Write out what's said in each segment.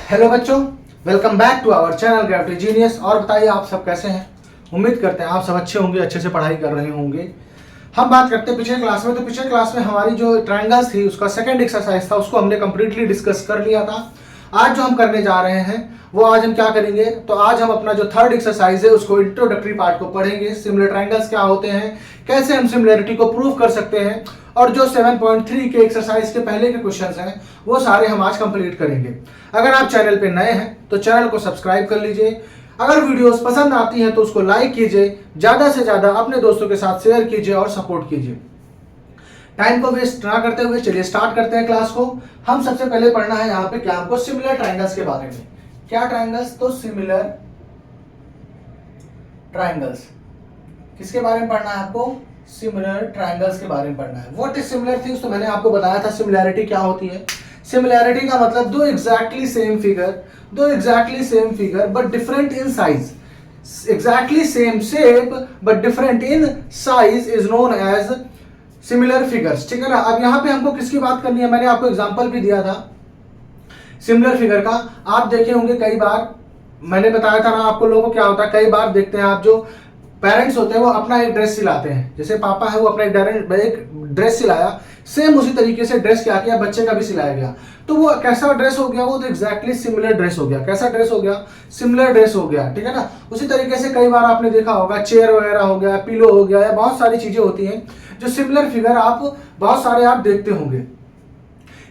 Hello बच्चों, welcome back to our channel Gravity Genius. और बताइए आप सब कैसे हैं। उम्मीद करते हैं आप सब अच्छे होंगे, अच्छे से पढ़ाई कर रहे होंगे। हम बात करते हैं पिछले क्लास में, तो पिछले क्लास में हमारी जो ट्रायंगल्स थी उसका सेकंड एक्सरसाइज था, उसको हमने कंप्लीटली डिस्कस कर लिया था। आज जो हम करने जा रहे हैं वो आज हम क्या करेंगे, तो आज हम अपना जो थर्ड एक्सरसाइज है उसको इंट्रोडक्टरी पार्ट को पढ़ेंगे। सिमिलर ट्रायंगल्स क्या होते हैं, कैसे हम सिमिलरिटी को प्रूव कर सकते हैं, और जो 7.3 के एक्सरसाइज के पहले के क्वेश्चंस हैं वो सारे हम आज कंप्लीट करेंगे। अगर आप चैनल पे नए हैं तो चैनल को सब्सक्राइब कर लीजिए। अगर वीडियोस पसंद आती हैं तो उसको लाइक कीजिए, ज्यादा से ज्यादा अपने दोस्तों के साथ शेयर कीजिए और सपोर्ट कीजिए। टाइम को वेस्ट ना करते हुए चलिए स्टार्ट करते हैं क्लास को। हम सबसे पहले पढ़ना है यहाँ पे क्या हमको, सिमिलर ट्रायंगल्स के बारे में। क्या ट्रायंगल्स, तो सिमिलर ट्रायंगल्स। किसके बारे में पढ़ना है आपको, सिमिलर ट्रायंगल्स के बारे में पढ़ना है। व्हाट इज सिमिलर थिंग्स, तो मैंने आपको बताया था सिमिलैरिटी क्या होती है। सिमिलैरिटी का मतलब दो exactly same figure but different in size. Exactly same shape but different in size is known as similar figures. ठीक है ना। अब यहाँ पे हमको किसकी बात करनी है, मैंने आपको एग्जांपल भी दिया था सिमिलर फिगर का। आप देखे होंगे कई बार, मैंने बताया था ना आपको लोगों को क्या होता है, कई बार देखते हैं आप जो पेरेंट्स होते हैं वो अपना एक ड्रेस सिलाते हैं। जैसे पापा है वो अपना एक ड्रेस सिलाया, सेम उसी तरीके से ड्रेस क्या किया, बच्चे का भी सिलाया गया। तो वो कैसा ड्रेस हो गया, वो तो एग्जैक्टली सिमिलर ड्रेस हो गया। कैसा ड्रेस हो गया, सिमिलर ड्रेस हो गया। ठीक है ना। उसी तरीके से कई बार आपने देखा होगा चेयर वगैरह हो गया, पिलो हो गया, या बहुत सारी चीजें होती हैं जो सिमिलर फिगर आप बहुत सारे आप देखते होंगे।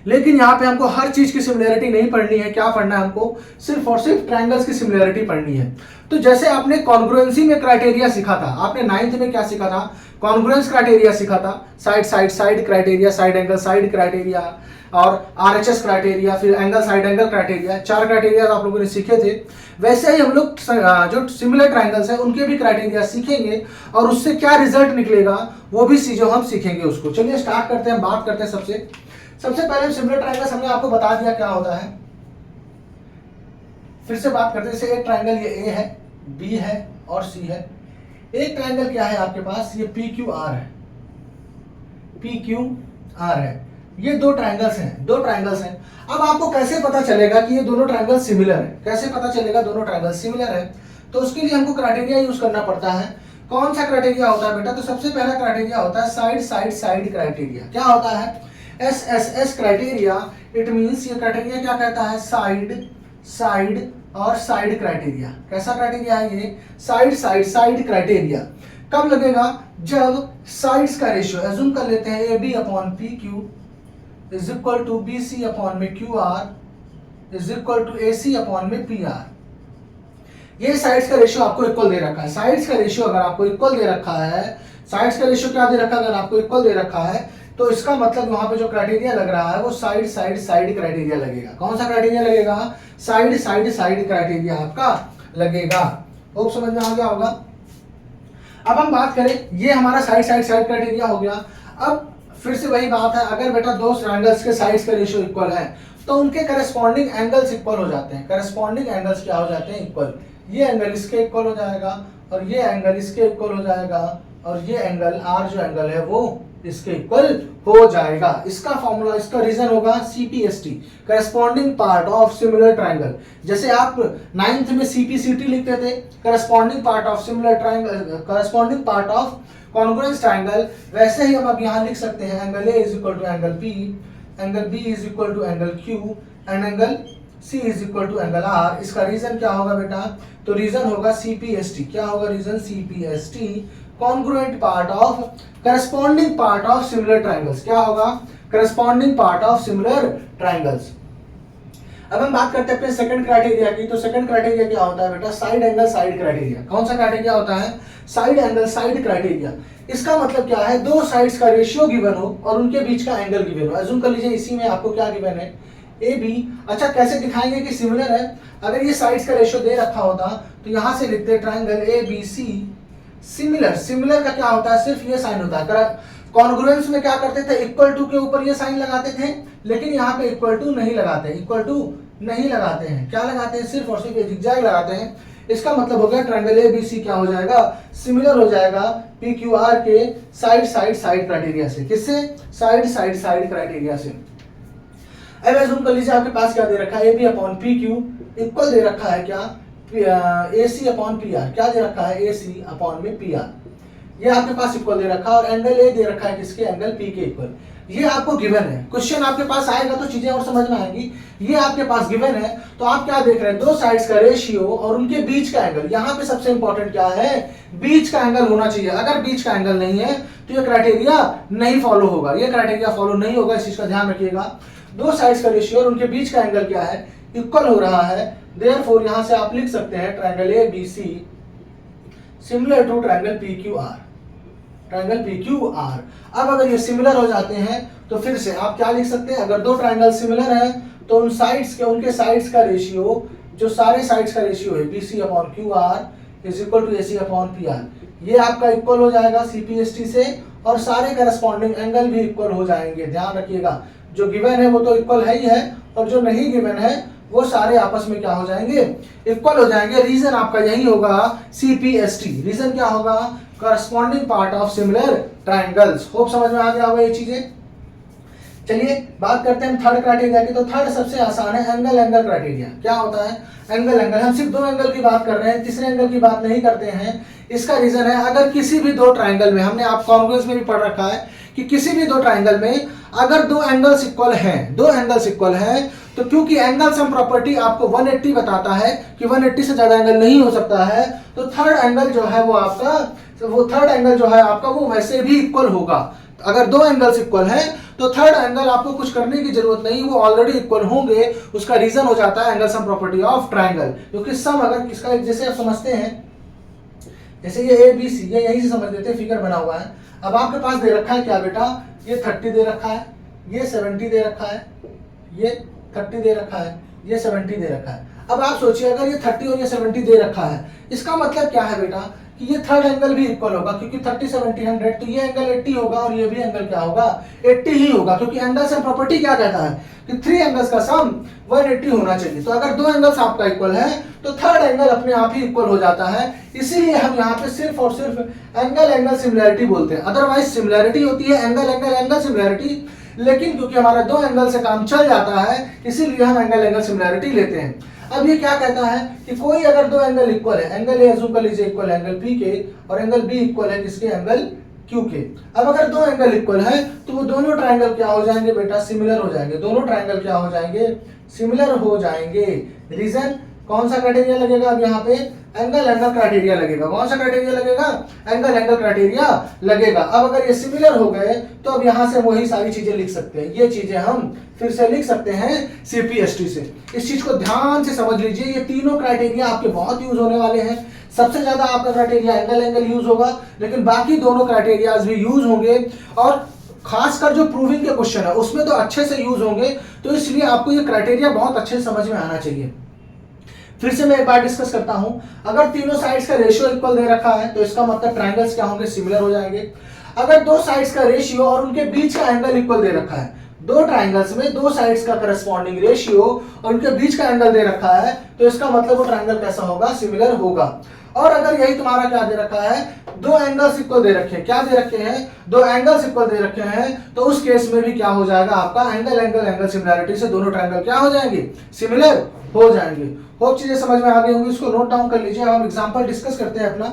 लेकिन यहाँ पे हमको हर चीज की सिमिलरिटी नहीं पढ़नी है। क्या पढ़ना है हमको, सिर्फ और सिर्फ ट्रायंगल्स की सिमिलरिटी पढ़नी है। तो जैसे आपने कॉन्ग्रुएंसी में क्राइटेरिया सीखा था, आपने 9th में क्या सीखा था, कॉन्ग्रुएंस क्राइटेरिया सीखा था। Side criteria, side angle side criteria, और आरएचएस क्राइटेरिया, फिर angle side angle criteria. 4 criteria आप लोगों ने सीखे थे। वैसे ही हम लोग जो सिमिलर ट्रायंगल्स हैं उनके भी क्राइटेरिया सीखेंगे, और उससे क्या रिजल्ट निकलेगा वो भी चीजें हम सीखेंगे उसको। चलिए स्टार्ट करते हैं, बात करते हैं सबसे पहले सिमिलर ट्रायंगल्स हमने आपको बता दिया क्या होता है। फिर से बात करते हैं, जैसे एक ट्रायंगल ये ए है, बी है और सी है। एक ट्रायंगल क्या है आपके पास, ये पी क्यू आर है। ये दो ट्रायंगल्स हैं। अब आपको कैसे पता चलेगा कि ये दोनों ट्रायंगल सिमिलर है, कैसे पता चलेगा दोनों ट्रायंगल सिमिलर है, तो उसके लिए हमको क्राइटेरिया यूज करना पड़ता है। कौन सा क्राइटेरिया होता है बेटा, तो सबसे पहला क्राइटेरिया होता है साइड क्राइटेरिया। क्या होता है, SSS क्राइटेरिया। इट मींस ये क्राइटेरिया क्या कहता है, साइड और साइड क्राइटेरिया। कैसा क्राइटेरिया है ये, साइड क्राइटेरिया। कब लगेगा, जब साइड्स का रेशियो एज्यूम कर लेते हैं AB upon PQ is equal to BC upon में QR is equal to AC upon में PR। ये साइड्स का रेशियो आपको इक्वल दे रखा है। साइड्स का रेशियो अगर आपको इक्वल दे रखा है, साइड्स का रेशियो क्या दे रखा है, अगर आपको इक्वल दे रखा है तो इसका मतलब वहां पे जो क्राइटेरिया लग रहा है वो साइड क्राइटेरिया लगेगा। कौन सा क्राइटेरिया लगेगा, साइड क्राइटेरिया आपका लगेगा। होप समझ में आ गया होगा। अब हम बात करें, ये हमारा साइड क्राइटेरिया हो गया। अब फिर से वही बात है, अगर बेटा दो ट्रायंगल्स के साइड्स का रेशियो इक्वल है तो उनके करस्पॉन्डिंग एंगल्स इक्वल हो जाते हैं। करस्पॉन्डिंग एंगल्स क्या हो जाते हैं, इक्वल। ये एंगल इसके इक्वल हो जाएगा, और ये एंगल इसके इक्वल हो जाएगा, और ये एंगल आर जो एंगल है वो इसके इक्वल हो जाएगा। इसका फॉर्मूला, इसका रीजन होगा CPST, corresponding part of similar triangle. जैसे आप 9th में CPCT लिखते थे, corresponding part of similar triangle, corresponding part of congruence triangle, वैसे ही हम अब यहाँ लिख सकते हैं angle A is equal to angle B, angle B is equal to angle Q, and angle C is equal to angle R। इसका reason क्या होगा बेटा, तो रीजन होगा CPST। क्या होगा reason, CPST, congruent part of, corresponding part of similar triangles. क्या होगा, corresponding part of similar triangles. अब हम बात करते हैं अपने सेकंड क्राइटेरिया की। तो सेकंड क्राइटेरिया क्या होता है बेटा, साइड एंगल साइड क्राइटेरिया। कौन सा क्राइटेरिया होता है, साइड एंगल साइड क्राइटेरिया। इसका मतलब क्या है, दो साइड्स का रेशियो गिवन हो और उनके बीच का एंगल गिवन हो। अज्यूम कर लीजिए इसी में आपको क्या गिवन है, AB। अच्छा कैसे दिखाएंगे कि सिमिलर है, अगर ये साइड्स का रेशियो दे रखा होता तो यहां से लिखते हैं ट्रायंगल ABC सिमिलर का क्या होता है, सिर्फ ये साइन होता है। कॉन्ग्रुएंस में क्या करते थे, इक्वल टू के ऊपर ये साइन लगाते थे, लेकिन यहाँ पे इक्वल टू नहीं लगाते हैं। क्या लगाते हैं, सिर्फ और सिर्फ जिगजैग लगाते हैं। इसका मतलब हो गया ट्रायंगल ABC क्या हो जाएगा, सिमिलर हो जाएगा PQR के साइड क्राइटेरिया से। किससे, साइड क्राइटेरिया से। अब एज्यूम कर लीजिए आपके पास क्या दे रखा है, A B upon P Q equal दे रखा है क्या, A C upon P R, क्या दे रखा है, ए सी अपॉन में पी आर, ये आपके पास इक्वल दे रखा है, और एंगल ए दे रखा है किसके, एंगल पी के इक्वल। ये आपको गिवन है, क्वेश्चन आपके पास आएगा तो चीजें और समझ में आएंगी। ये आपके पास गिवन है, तो आप क्या देख रहे हैं, दो साइड्स का रेशियो और उनके बीच का एंगल। यहाँ पे सबसे इंपॉर्टेंट क्या है, बीच का एंगल होना चाहिए। अगर बीच का एंगल नहीं है तो ये क्राइटेरिया नहीं फॉलो होगा, ये क्राइटेरिया फॉलो नहीं होगा, इस चीज का ध्यान रखिएगा। दो साइड्स का रेशियो और उनके बीच का एंगल क्या है, इक्वल हो रहा है। देयरफॉर यहां से आप लिख सकते हैं triangle A B C similar to triangle P Q R, triangle P Q R. अब अगर ये सिमिलर हो जाते हैं तो फिर से आप क्या लिख सकते हैं, अगर दो ट्रायंगल सिमिलर है तो उन साइड्स के, उनके साइड्स का रेशियो, जो सारे साइड्स का रेशियो है B C upon Q R is equal to A C upon P R, ये आपका इक्वल हो जाएगा सीपीएसटी से, और सारे करस्पॉन्डिंग एंगल भी इक्वल हो जाएंगे। ध्यान रखिएगा, जो गिवन है वो तो इक्वल है ही है, और जो नहीं गिवन है वो सारे आपस में क्या हो जाएंगे, इक्वल हो जाएंगे। रीजन आपका यही होगा सीपीएसटी, रीजन क्या होगा, corresponding part of similar triangles. Hope समझ में आ गया होगा ये चीजें। चलिए बात करते हैं थर्ड क्राइटेरिया की। तो थर्ड सबसे आसान है, एंगल एंगल क्राइटेरिया। क्या होता है एंगल एंगल, हम सिर्फ दो एंगल की बात कर रहे हैं, तीसरे एंगल की बात नहीं करते हैं। इसका रीजन है, अगर किसी भी दो ट्रायंगल में, हमने आप कॉन्ग्रुएंस में भी पढ़ रखा है कि किसी भी दो ट्रायंगल में अगर दो एंगल्स इक्वल हैं, दो एंगल्स इक्वल हैं, तो क्योंकि एंगल सम प्रॉपर्टी आपको 180 बताता है कि 180 से ज्यादा एंगल नहीं हो सकता है, तो थर्ड एंगल जो है वो आपका, वो थर्ड एंगल जो है आपका वो वैसे भी इक्वल होगा। अगर दो एंगल्स इक्वल हैं तो थर्ड एंगल आपको कुछ करने की जरूरत नहीं, वो ऑलरेडी इक्वल होंगे। उसका रीजन हो जाता है angle sum property of triangle, क्योंकि सम अगर किसका, जैसे आप समझते हैं, जैसे ये ए बी सी, ये यहीं से समझ लेते हैं, फिगर बना हुआ है। अब आपके पास दे रखा है क्या बेटा, ये 30 दे रखा है, ये 70 दे रखा है, ये 30 दे रखा है, ये 70 दे रखा है। अब आप सोचिए अगर ये 30 और ये 70 दे रखा है, इसका मतलब क्या है बेटा कि ये थर्ड एंगल भी इक्वल होगा, क्योंकि 30 70 100, तो ये एंगल 80 होगा और ये भी एंगल क्या होगा, 80 ही होगा, क्योंकि एंगल सम प्रॉपर्टी क्या कहता है कि थ्री एंगल्स का सम 180 होना चाहिए। तो अगर दो एंगल्स आपका इक्वल है तो थर्ड एंगल अपने आप ही इक्वल हो जाता है। इसीलिए हम यहाँ पे सिर्फ और सिर्फ एंगल एंगल सिमिलैरिटी बोलते हैं। अदरवाइज सिमिलैरिटी होती है एंगल एंगल एंगल सिमिलैरिटी, लेकिन क्योंकि हमारा दो एंगल से काम चल जाता है इसीलिए हम एंगल एंगल सिमिलैरिटी लेते हैं। अब ये क्या कहता है कि कोई अगर दो एंगल इक्वल है, एंगल ए अज्यूम कर लीजिए इक्वल एंगल पी के, और एंगल बी इक्वल है किसके, एंगल क्यू के। अब अगर दो एंगल इक्वल है तो वो दोनों ट्रायंगल क्या हो जाएंगे बेटा, सिमिलर हो जाएंगे। दोनों ट्रायंगल क्या हो जाएंगे, सिमिलर हो जाएंगे। रीजन कौन सा क्राइटेरिया लगेगा, अब यहाँ पे एंगल एंगल क्राइटेरिया लगेगा। कौन सा क्राइटेरिया लगेगा, एंगल एंगल क्राइटेरिया लगेगा। अब अगर ये सिमिलर हो गए तो अब यहाँ से वही सारी चीजें लिख सकते हैं, ये चीजें हम फिर से लिख सकते हैं सीपीएसटी से। इस चीज को ध्यान से समझ लीजिए, ये तीनों क्राइटेरिया आपके बहुत यूज होने वाले हैं। सबसे ज्यादा आपका क्राइटेरिया एंगल एंगल यूज होगा, लेकिन बाकी दोनों क्राइटेरियाज भी यूज होंगे, और खासकर जो प्रूविंग के क्वेश्चन है उसमें तो अच्छे से यूज होंगे। तो इसलिए आपको ये क्राइटेरिया बहुत अच्छे से समझ में आना चाहिए। फिर से मैं एक बार डिस्कस करता हूं, अगर तीनों साइड्स का रेशियो इक्वल दे रखा है तो इसका मतलब ट्रायंगल्स क्या होंगे, सिमिलर हो जाएंगे। अगर दो साइड्स का रेशियो और उनके बीच का एंगल इक्वल दे रखा है, दो ट्रायंगल्स में दो साइड्स का करस्पॉन्डिंग रेशियो और उनके बीच का एंगल दे रखा है, तो इसका मतलब वो ट्रायंगल कैसा होगा, सिमिलर होगा। और अगर यही तुम्हारा क्या दे रखा है, दो एंगल्स इक्वल दे रखे हैं, क्या दे रखे हैं, दो एंगल्स इक्वल दे रखे हैं, तो उस केस में भी क्या हो जाएगा आपका, एंगल एंगल एंगल सिमिलैरिटी से दोनों ट्रायंगल क्या हो जाएंगे, सिमिलर हो जाएंगे। होप चीजें समझ में आ गई होंगी, इसको नोट डाउन कर लीजिए। अब हम एग्जांपल डिस्कस करते हैं अपना।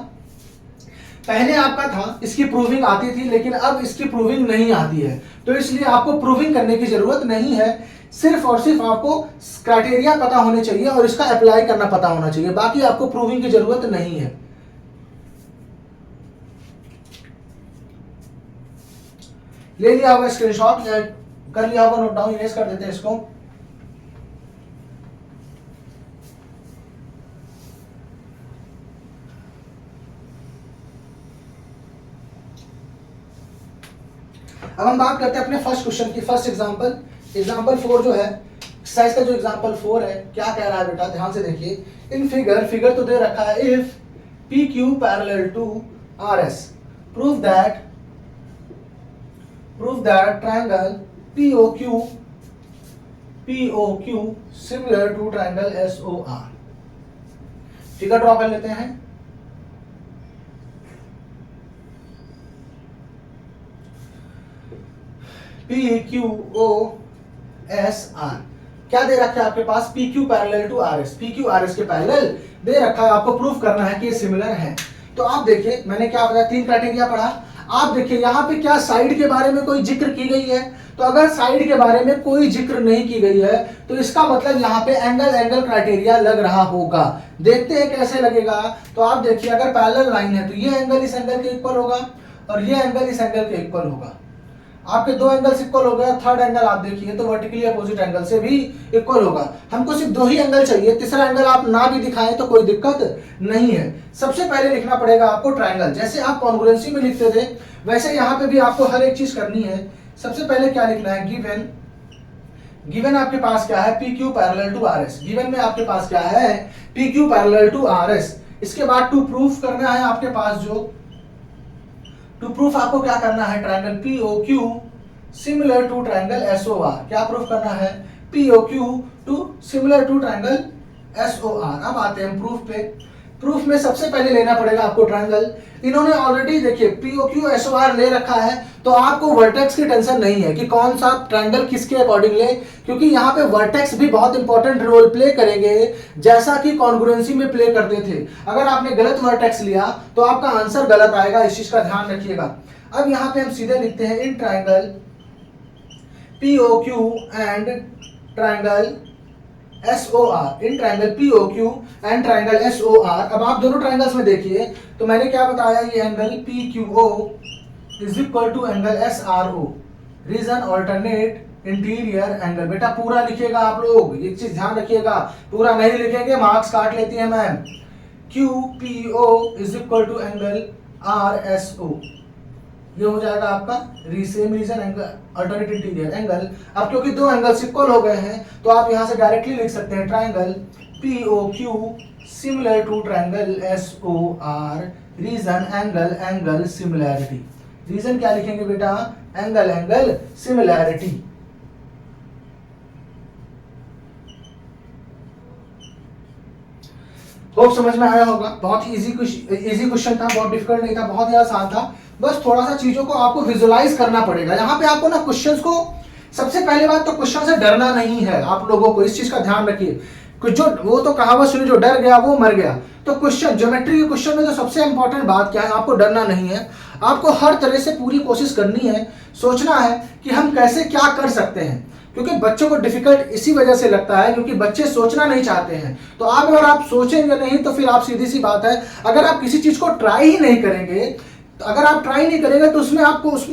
पहले आपका था इसकी प्रूविंग आती थी, लेकिन अब इसकी प्रूविंग नहीं आती है, तो इसलिए आपको प्रूविंग करने की जरूरत नहीं है। सिर्फ और सिर्फ आपको क्राइटेरिया पता होने चाहिए और इसका अप्लाई करना पता होना चाहिए, बाकी आपको प्रूविंग की जरूरत नहीं है। ले लिया होगा स्क्रीनशॉट, कर लिया होगा नोट डाउन, इरेज कर देते हैं इसको। अब हम बात करते हैं अपने फर्स्ट क्वेश्चन की, फर्स्ट एग्जांपल, एग्जांपल 4 जो है, एक्सरसाइज का जो एग्जांपल 4 है, क्या कह रहा है बेटा, ध्यान से देखिए। इन फिगर तो दे रखा है, if P Q parallel to R S, prove that triangle POQ similar to triangle SOR। Figure draw कर लेते हैं। PQO S R. क्या दे रखा है आपके पास, P Q parallel to R S, P Q R S के पैरेलल दे रखा है, आपको प्रूफ करना है कि ये सिमिलर है। तो आप देखिए मैंने क्या बताया, 3 क्राइटेरिया पढ़ा। आप देखिए यहाँ पे क्या साइड के बारे में कोई जिक्र की गई है, तो अगर साइड के बारे में कोई जिक्र नहीं की गई है तो इसका मतलब यहाँ पे एंगल एंगल क्राइटेरिया लग रहा होगा। देखते हैं कैसे लगेगा। तो आप देखिए अगर पैरेलल लाइन है तो ये एंगल इस एंगल के इक्वल होगा और ये एंगल इस एंगल के इक्वल होगा। आपके 2 एंगल्स इक्वल हो गया, थर्ड एंगल आप देखिए तो वर्टिकली अपोजिट एंगल से भी इक्वल होगा। हमको सिर्फ 2 ही एंगल चाहिए, तीसरा एंगल आप ना भी दिखाएं तो कोई दिक्कत नहीं है। सबसे पहले लिखना पड़ेगा आपको ट्रायंगल, जैसे आप कॉन्ग्रुएंसी में लिखते थे वैसे यहाँ पे भी आपको हर एक चीज करनी है। सबसे पहले क्या लिखना है, गिवन, गिवन आपके पास क्या है, P Q parallel to R S. Given में आपके पास क्या है, P Q parallel to R S. इसके बाद टू प्रूफ करना है आपके पास, जो टू प्रूफ आपको क्या करना है, triangle P O Q similar to triangle S O R. क्या प्रूफ करना है, P O Q to similar to triangle S O R. अब आते हैं प्रूफ पे। प्रूफ में सबसे पहले लेना पड़ेगा आपको ट्रायंगल। इन्होंने ऑलरेडी देखिए पीओक्यू एसओआर ले रखा है, तो आपको वर्टेक्स की टेंशन नहीं है कि कौन सा ट्रायंगल किसके अकॉर्डिंग ले, क्योंकि यहाँ पे वर्टेक्स भी बहुत इंपॉर्टेंट रोल प्ले करेंगे, जैसा कि कॉन्ग्रुएंसी में प्ले करते थे। अगर आपने गलत वर्टेक्स लिया तो आपका आंसर गलत आएगा, इस चीज का ध्यान रखिएगा। अब यहाँ पे हम सीधे लिखते हैं in triangle POQ and triangle SOR, in triangle POQ and triangle SOR। अब आप दोनों ट्रायंगल्स में देखिए तो मैंने क्या बताया, ये angle PQO is equal to angle SRO, reason alternate interior angle. बेटा पूरा लिखिएगा आप लोग, एक चीज ध्यान रखिएगा, पूरा नहीं लिखेंगे मार्क्स काट लेती है ma'am. QPO is equal to angle RSO, ये हो जाएगा आपका same reason angle alternate interior angle. अब क्योंकि 2 एंगल्स इक्वल हो गए हैं तो आप यहां से डायरेक्टली लिख सकते हैं triangle POQ similar to triangle SOR, reason angle angle similarity. Reason क्या लिखेंगे बेटा, एंगल एंगल सिमिलैरिटी। होप समझ में आया होगा। बहुत ही इजी क्वेश्चन था, बहुत डिफिकल्ट नहीं था, बहुत ही आसान था। बस थोड़ा सा चीजों को आपको विजुलाइज करना पड़ेगा। यहाँ पे आपको ना क्वेश्चंस को, सबसे पहले बात तो क्वेश्चन से डरना नहीं है आप लोगों को, इस चीज का ध्यान रखिए। जो वो तो कहावत सुनी, जो डर गया वो मर गया। तो क्वेश्चन, ज्योमेट्री के क्वेश्चन में तो सबसे इंपॉर्टेंट बात क्या है, आपको डरना नहीं है। आपको हर तरह से पूरी कोशिश करनी है, सोचना है कि हम कैसे क्या कर सकते हैं, क्योंकि बच्चों को डिफिकल्ट इसी वजह से लगता है क्योंकि बच्चे सोचना नहीं चाहते हैं। तो आप अगर आप सोचेंगे नहीं तो फिर आप, सीधी सी बात है, अगर आप किसी चीज को ट्राई ही नहीं करेंगे, तो अगर आप ट्राई नहीं करेंगे तो उसमें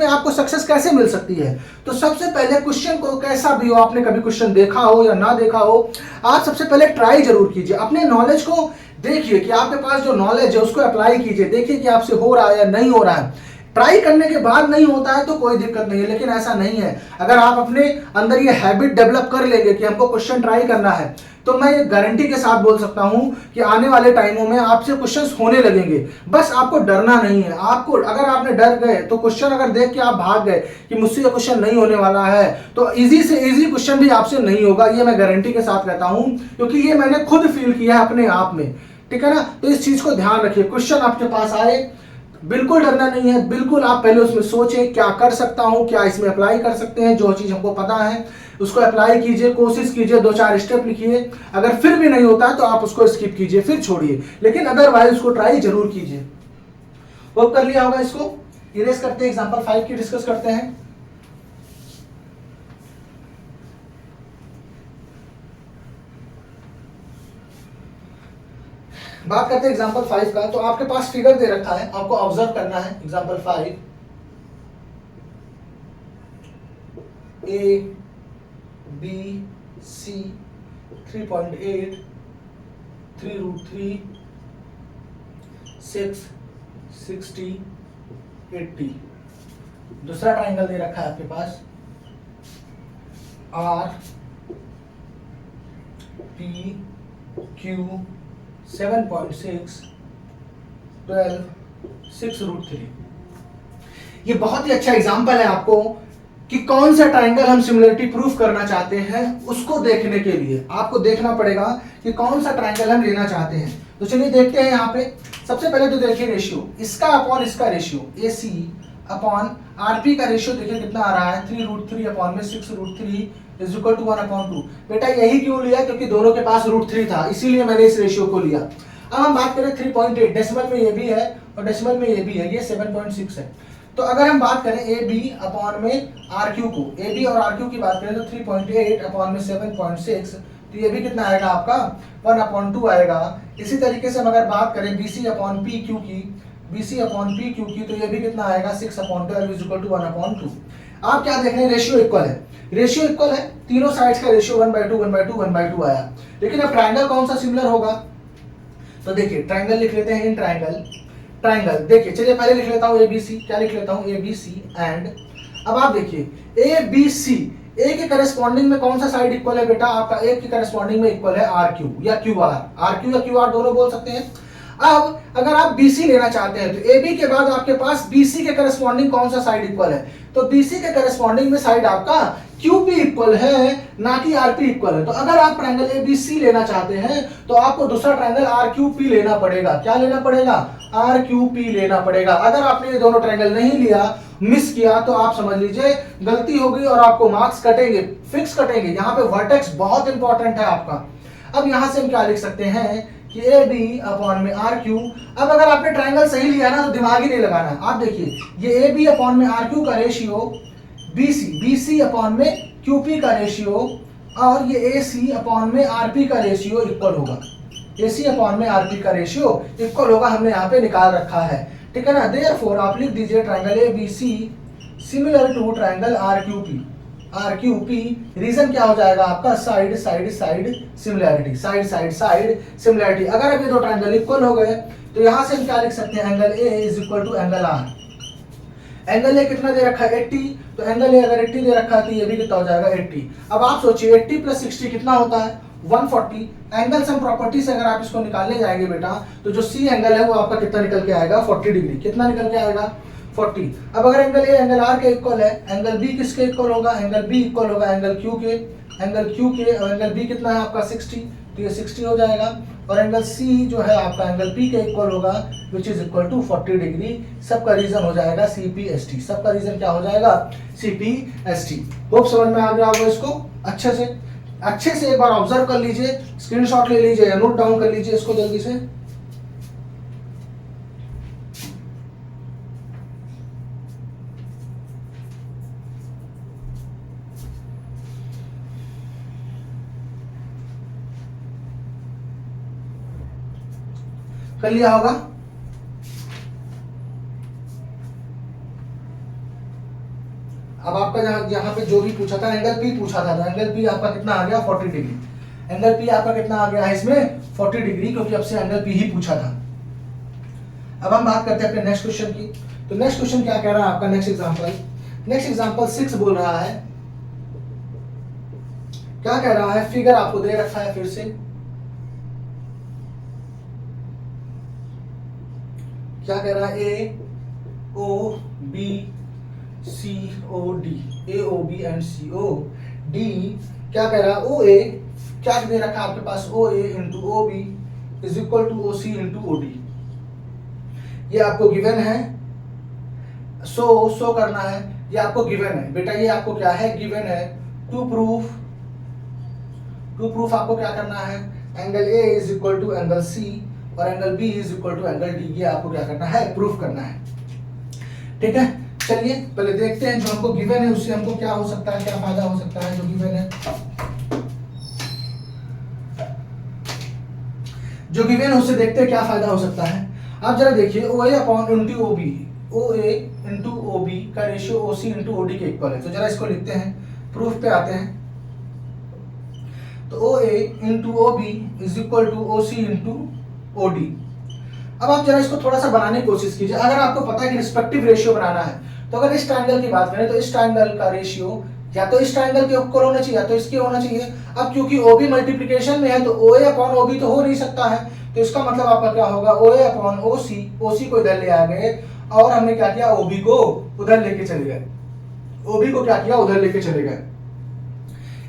आपको सक्सेस कैसे मिल सकती है। तो सबसे पहले क्वेश्चन को, कैसा भी हो, आपने कभी क्वेश्चन देखा हो या ना देखा हो, आप सबसे पहले ट्राई जरूर कीजिए। अपने नॉलेज को देखिए कि आपके पास जो नॉलेज है उसको अप्लाई कीजिए, देखिए कि आपसे हो रहा है या नहीं हो रहा है। ट्राई करने के बाद नहीं होता है तो कोई दिक्कत नहीं है, लेकिन ऐसा नहीं है। अगर आप अपने अंदर ये हैबिट डेवलप कर लेंगे कि हमको क्वेश्चन ट्राई करना है, तो मैं ये गारंटी के साथ बोल सकता हूं कि आने वाले टाइमों में आपसे क्वेश्चंस होने लगेंगे। बस आपको डरना नहीं है। आपको, अगर आपने डर गए तो क्वेश्चन अगर देख के आप भाग गए कि मुझसे ये क्वेश्चन नहीं होने वाला है, तो इजी से इजी क्वेश्चन भी आपसे नहीं होगा, ये मैं गारंटी के साथ कहता हूं, क्योंकि ये मैंने खुद फील किया है अपने आप में। ठीक है ना, तो इस चीज को ध्यान रखिए। क्वेश्चन आपके पास आए, बिल्कुल डरना नहीं है, बिल्कुल आप पहले उसमें सोचें क्या कर सकता हूं, क्या इसमें अप्लाई कर सकते हैं, जो चीज हमको पता है उसको अप्लाई कीजिए, कोशिश कीजिए, 2-4 स्टेप लिखिए। अगर फिर भी नहीं होता है तो आप उसको स्किप कीजिए, फिर छोड़िए, लेकिन अदरवाइज उसको ट्राई जरूर कीजिए। वो कर लिया होगा, इसको इरेज करते हैं, एग्जांपल 5 की डिस्कस करते हैं। बात करते हैं एग्जांपल 5 का। तो आपके पास फिगर दे रखा है, आपको ऑब्जर्व करना है। एग्जांपल 5, ए बी सी 3.8 3√3 6 60 80। दूसरा ट्राइंगल दे रखा है आपके पास, आर पी क्यू 7.6 12 6√3। ये बहुत ही अच्छा एग्जांपल है आपको कि कौन सा ट्राइंगल हम सिमिलरिटी प्रूफ करना चाहते हैं। उसको देखने के लिए आपको देखना पड़ेगा कि कौन सा ट्राइंगल हम लेना चाहते हैं। तो चलिए देखते हैं। यहाँ पे सबसे पहले तो देखिए रेशियो, इसका अपॉन इसका रेशियो, AC अपॉन आरपी का रेशियो देखिए कितना आ रहा है 3√3 अपॉन में 6√3 इज इक्वल टू 1/2। बेटा यही क्यों लिया, क्योंकि दोनों के पास √3 था, इसीलिए मैंने इस रेशियो को लिया। अब हम बात करें 3.8, डेसिमल में ये भी है और डेसिमल में ये भी है, ये 7.6 है। तो अगर हम बात करें ए बी अपॉन में आर क्यू को, ए बी और आर क्यू की बात करें तो 3.8 अपॉन में 7.6, तो ये भी कितना आएगा आपका 1/2 आएगा। इसी तरीके से हम अगर बात करें B C upon P Q की, BC अपॉन पी क्यू की, तो ये भी कितना आएगा 6/12 इज इक्वल टू 1/2। आप क्या देख रहे हैं, रेशियो इक्वल है, रेशियो इक्वल है, तीनों साइड्स का रेशियो 1/2 1/2 1/2 आया। लेकिन अब ट्राइंगल कौन सा सिमिलर होगा, तो देखिए ट्राइंगल लिख लेते हैं इन ट्राइंगल। ट्राइंगल देखिए, चलिए पहले लिख लेता हूँ ABC, क्या लिख लेता हूँ ABC एंड, अब आप देखिए ABC, ए के करस्पॉन्डिंग में कौन सा साइड इक्वल है बेटा, आपका ए के करस्पॉन्डिंग में इक्वल है RQ या QR, RQ या QR दोनों बोल सकते हैं। अब अगर आप BC लेना चाहते हैं तो AB के बाद आपके पास BC के करस्पॉन्डिंग कौन सा साइड इक्वल है, तो BC के करस्पॉन्डिंग में साइड आपका QP इक्वल है, ना कि RP इक्वल है। तो अगर आप ट्रायंगल ABC लेना चाहते हैं तो आपको दूसरा ट्रायंगल RQP लेना पड़ेगा। क्या लेना पड़ेगा, RQP लेना पड़ेगा। अगर आपने ये दोनों ट्रायंगल नहीं लिया, मिस किया, तो आप समझ लीजिए गलती होगी और आपको मार्क्स कटेंगे, फिक्स कटेंगे। यहाँ पे वर्टेक्स बहुत इंपॉर्टेंट है आपका। अब यहां से हम क्या लिख सकते हैं कि AB अपॉन में RQ। अब अगर आपने ट्रायंगल सही लिया ना तो दिमाग ही नहीं लगाना। आप देखिए ये AB अपॉन में RQ का रेशियो, BC अपॉन में QP का रेशियो, और ये AC अपॉन में RP का रेशियो इक्वल होगा। AC अपॉन में RP का रेशियो इक्वल होगा, हमने यहाँ पे निकाल रखा है, ठीक है ना। देयरफॉर आप लिख दीजिए triangle ABC similar to triangle RQP। Reason क्या हो जाएगा आपका, side side side similarity, side side side similarity. अगर अब ये दो ट्रायंगल इक्वल हो गए तो यहां से हम क्या लिख सकते हैं, angle A is equal to angle R। Angle A कितना दे रखा है 80, तो एंगल A अगर 80 दे रखा है तो ये भी कितना हो जाएगा 80। अब आप सोचिए 80 प्लस 60 कितना होता है 140। एंगल सम प्रॉपर्टी से अगर आप इसको निकालने जाएंगे बेटा, तो जो C एंगल है वो आपका कितना निकल के आएगा 40 डिग्री। कितना निकल के आएगा 40। अब अगर एंगल A एंगल R के इक्वल है, एंगल B किसके इक्वल होगा, एंगल B इक्वल होगा एंगल Q के, एंगल Q के, और एंगल B कितना है आपका 60, तो ये 60 हो जाएगा। और एंगल C जो है आपका एंगल P के इक्वल होगा which is equal to 40 degree. सबका रीजन हो जाएगा CPST। सबका रीजन क्या हो जाएगा CPST। होप समझ में आ गया होगा इसको। अच्छे से एक बार ऑब्जर्व कर लीजिए, स्क्रीनशॉट ले लीजिए या नोट डाउन कर लीजिए इसको जल्दी से। कर लिया होगा। अब आपका यहाँ पे जो भी पूछा था एंगल P पूछा था, तो एंगल P आपका कितना आ गया 40 डिग्री। एंगल P आपका कितना आ गया है इसमें 40 डिग्री, क्योंकि अब से एंगल P ही पूछा था। अब हम बात करते हैं अपने नेक्स्ट क्वेश्चन की। तो नेक्स्ट क्वेश्चन क्या कह रहा है आपका, नेक्स्ट एग्जांपल 6 बोल रहा है। क्या कह रहा है, फिगर आपको दे रखा है, फिर से क्या कह रहा है AOB एंड COD। क्या कह रहा है OA, क्या दे रखा है आपके पास OA into OB is equal to OC into OD। ये आपको गिवन है, शो करना है, ये आपको गिवन है बेटा, ये आपको क्या है गिवन है। टू प्रूफ आपको क्या करना है, angle A is equal to angle C और angle B is equal to angle D। ये आपको क्या करना है, प्रूफ करना है, ठीक है। चलिए पहले देखते हैं जो हमको गिवन है उससे हमको क्या हो सकता है, क्या फायदा हो सकता है जो गिवन है। जो गिवन है उससे देखते हैं क्या फायदा हो सकता है। आप जरा देखिए OA upon into OB, OA into OB का रेशियो OC इंटू OD के इक्वल है। तो जरा इसको लिखते हैं, प्रूफ पे आते हैं। तो OA into OB is equal to OC into OD। अब आप जरा इसको थोड़ा सा बनाने की कोशिश कीजिए। अगर आपको पता है कि रिस्पेक्टिव रेशियो बनाना है, तो अगर इस ट्रायंगल की बात करें तो इस ट्रायंगल का रेशियो या तो इस ट्रायंगल के इक्वल होना चाहिए या तो इसके होना चाहिए। अब क्योंकि OB मल्टीप्लिकेशन में है तो OA अपॉन OB तो हो नहीं सकता है, तो इसका मतलब आपका क्या होगा OA अपॉन OC, OC को इधर ले आ गए और हमने क्या किया OB को उधर लेके चले गए, OB को क्या किया उधर लेके चले गए।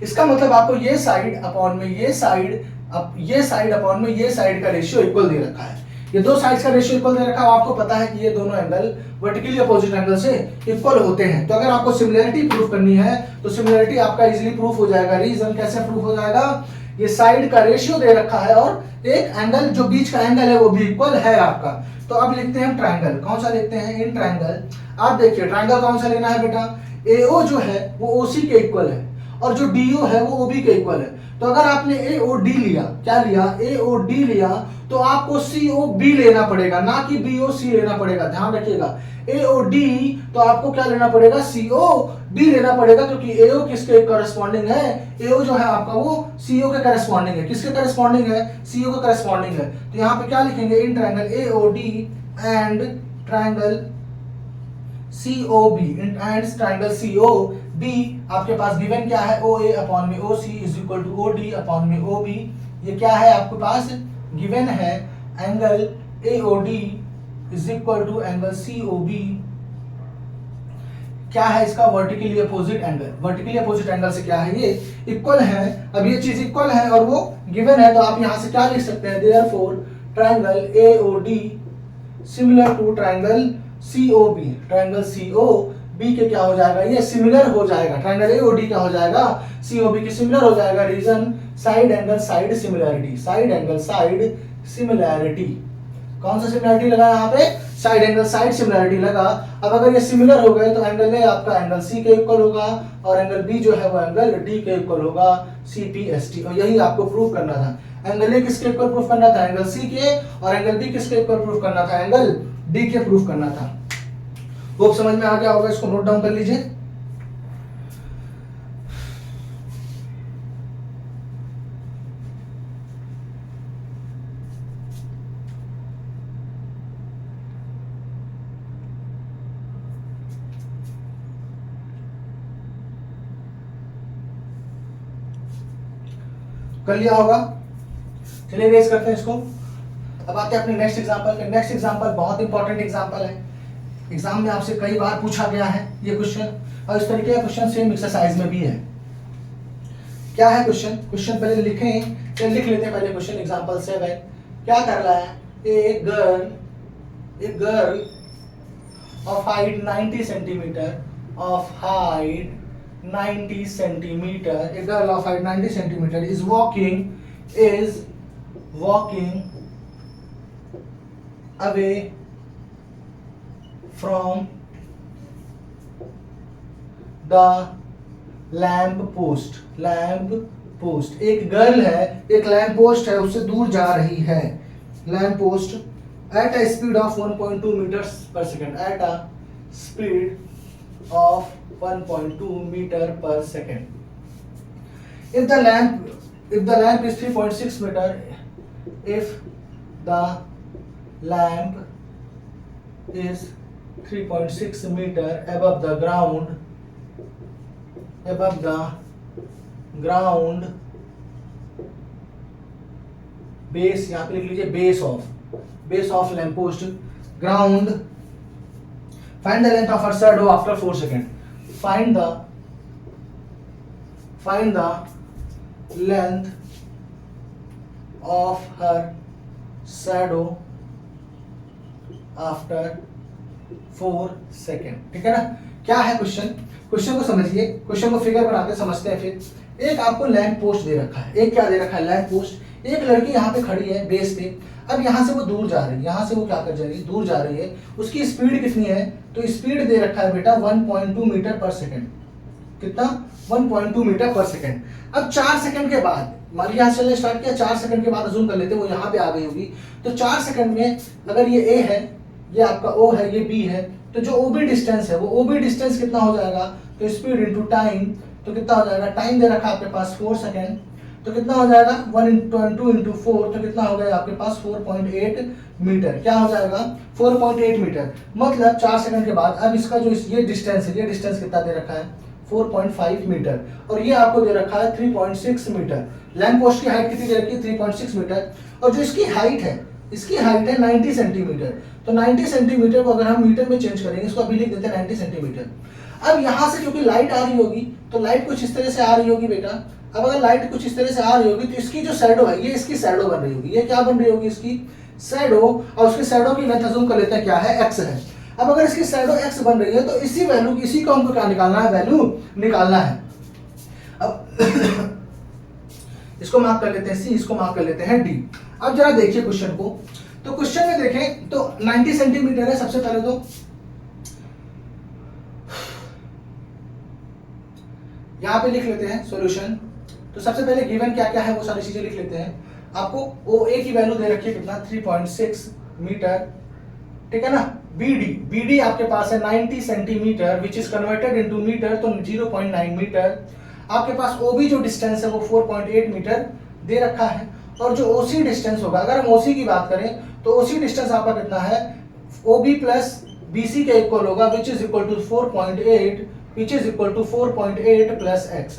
इसका मतलब आपको ये साइड अपॉन में ये साइड, अब ये साइड अपॉन में ये साइड का रेशियो इक्वल दे रखा है। ये दो साइड्स का रेशियो इक्वल दे रखा है, आपको पता है कि ये दोनों एंगल वर्टिकली अपोजिट एंगल से इक्वल होते हैं। तो अगर आपको सिमिलरिटी प्रूफ करनी है तो सिमिलरिटी आपका इजीली प्रूफ हो जाएगा। रीजन कैसे प्रूफ हो जाएगा, ये साइड का रेशियो दे रखा है और एक एंगल जो बीच का एंगल है वो भी इक्वल है आपका। तो अब लिखते हैं ट्रायंगल, कौन सा लिखते हैं, इन ट्रायंगल। आप देखिए ट्रायंगल कौन सा लेना है बेटा, AO जो है वो OC के इक्वल है और जो DO है वो OB के इक्वल है। तो अगर आपने AOD लिया, क्या लिया, AOD लिया, तो आपको COB लेना पड़ेगा, ना कि BOC लेना पड़ेगा। ध्यान रखिएगा, AOD तो आपको क्या लेना पड़ेगा, COB लेना पड़ेगा, क्योंकि AO किसके करस्पॉन्डिंग है, AO जो है आपका वो CO के करस्पॉन्डिंग है। किसके करस्पॉन्डिंग है, CO के करस्पॉन्डिंग है। तो यहाँ पे क्या लिखेंगे, in triangle AOD and triangle COB and triangle COB आपके पास गिवन क्या है, OA अपॉन में OC is equal to OD upon में OB। ये क्या है आपके पास गिवन है, angle AOD is equal to angle COB क्या है, इसका vertically opposite angle. Vertically opposite angle से क्या है, ये इक्वल है। अब ये चीज इक्वल है और वो गिवन है, तो आप यहां से क्या लिख सकते हैं, therefore triangle AOD similar to triangle COB। Triangle COB के क्या हो जाएगा, ये सिमिलर हो जाएगा। ट्रायंगल AOD क्या हो जाएगा, COB के सिमिलर हो जाएगा। Reason side angle side similarity, side angle side similarity. कौन सा सिमिलैरिटी लगा यहाँ पे, साइड एंगल साइड सिमिलैरिटी लगा। अब अगर ये सिमिलर हो गए तो एंगल A आपका एंगल C के इक्वल होगा और एंगल B जो है वो एंगल D के इक्वल होगा, CPST। और यही आपको प्रूव करना था। एंगल A किसके इक्वल प्रूफ करना था, एंगल C के, और एंगल B किसके इक्वल प्रूफ करना था, एंगल D के प्रूफ करना था। होप समझ में आ गया होगा, इसको नोट डाउन कर लीजिए। कर लिया होगा, चलिए रेज करते हैं इसको। अब आते हैं अपने नेक्स्ट एग्जांपल पे। नेक्स्ट एग्जांपल बहुत इंपॉर्टेंट एग्जांपल है, एग्जाम में आपसे कई बार पूछा गया है ये क्वेश्चन, और इस तरीके का क्वेश्चन सेम एक्सरसाइज में भी है। क्या है क्वेश्चन, क्वेश्चन पहले लिखें, चलिए लिख लेते हैं पहले क्वेश्चन। एग्जांपल 7 क्या कर रहा है, a girl of height 90 centimetre, of height 90 centimeter, a girl of height 90 centimeter is walking away from the lamp post। एक गर्ल है, एक लैंप पोस्ट है, उससे दूर जा रही है। Lamp post at a speed of 1.2 meters per second, at a speed of 1.2 meter per second. If the lamp is 3.6 meter, if the lamp is 3.6 meter above the ground base, यहाँ पे लिख लीजिए base of lamp post ground, find the length of her shadow after 4 seconds. Find the length of her shadow after 4 seconds। ठीक है ना, क्या है question, question को समझिए, क्वेश्चन को फिगर बनाते समझते हैं। फिर एक आपको लैंप पोस्ट दे रखा है, एक क्या दे रखा है, लैंप पोस्ट। एक लड़की यहाँ पे खड़ी है बेस पे, अब यहाँ से वो दूर जा रही है, यहाँ से वो क्या कर जा रही है, दूर जा रही है। उसकी स्पीड कितनी है, तो स्पीड दे रखा है बेटा 1.2 मीटर पर सेकेंड। कितना, 1.2 मीटर पर सेकेंड। अब 4 सेकंड के बाद, मान लीजिए यहाँ से स्टार्ट किया, 4 सेकंड के बाद जूम कर लेते हैं, वो यहाँ पे आ गई होगी। तो 4 सेकंड में अगर ये A है, ये आपका O है, ये B है, तो जो OB डिस्टेंस है, वो OB डिस्टेंस कितना हो जाएगा, तो स्पीड इंटू टाइम, तो कितना हो जाएगा, टाइम दे रखा है आपके पास 4 सेकंड, तो कितना हो जाएगा 1 इंटू 4, तो कितना हो गया आपके पास 4.8 मीटर। क्या हो जाएगा 4.8 मीटर। मतलब 4 सेकंड के बाद अब इसका जो ये डिस्टेंस है, ये डिस्टेंस कितना दे रखा है 4.5 मीटर, और ये आपको दे रखा है 3.6 मीटर। लैंप पोस्ट की हाइट कितनी दे रखी है 3.6 मीटर, और जो इसकी हाइट है, इसकी हाइट है 90 सेंटीमीटर। तो 90 सेंटीमीटर को अगर हम मीटर में चेंज करेंगे, इसको अभी लिख देते हैं 90 सेंटीमीटर। अब यहाँ से क्योंकि लाइट आ रही होगी, तो लाइट कुछ इस तरह से आ रही होगी बेटा। अब अगर लाइट कुछ इस तरह से आ रही होगी, तो इसकी जो शैडो है, ये इसकी शैडो बन रही होगी। ये क्या बन रही होगी, इसकी शैडो, और उसके शैडो की लेंथ अज्यूम कर लेते हैं क्या है, x है। अब अगर इसकी शैडो x बन रही है तो इसी वैल्यू, इसी को हमको क्या निकालना है, वैल्यू निकालना है। अब इसको मार्क कर लेते हैं C, इसको मार्क कर लेते हैं D। अब जरा देखिए क्वेश्चन को, तो क्वेश्चन में देखें तो 90 सेंटीमीटर है। सबसे पहले तो यहां पे लिख लेते हैं सॉल्यूशन। तो सबसे पहले गिवन क्या क्या है वो सारी चीजें लिख लेते हैं। आपको OA की वैल्यू दे रखी है कितना, 3.6 मीटर, ठीक है ना। BD आपके पास है 90 centimetre which is converted into metre, तो 0.9 मीटर। आपके पास OB जो डिस्टेंस है वो 4.8 मीटर दे रखा है। और जो OC डिस्टेंस होगा, अगर हम OC की बात करें तो OC डिस्टेंस आपका कितना है, OB प्लस BC के इक्वल होगा which is equal to 4.8, which is equal to 4.8 plus x।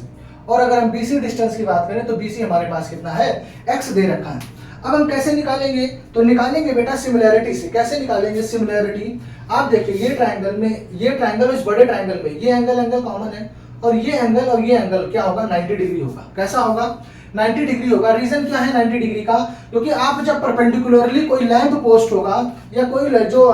और अगर हम BC डिस्टेंस की बात करें तो BC हमारे पास कितना है, x दे रखा है। अब हम कैसे निकालेंगे, तो निकालेंगे बेटा सिमिलैरिटी से। कैसे निकालेंगे सिमिलैरिटी, आप देखिए ये ट्रायंगल में, ये ट्रायंगल इस बड़े ट्रायंगल में ये एंगल कॉमन है, और ये एंगल क्या होगा, 90 डिग्री होगा। कैसा होगा, 90 डिग्री होगा। रीजन क्या है 90 डिग्री का, क्योंकि आप जब परपेंडिकुलरली कोई लैंप पोस्ट होगा या कोई जो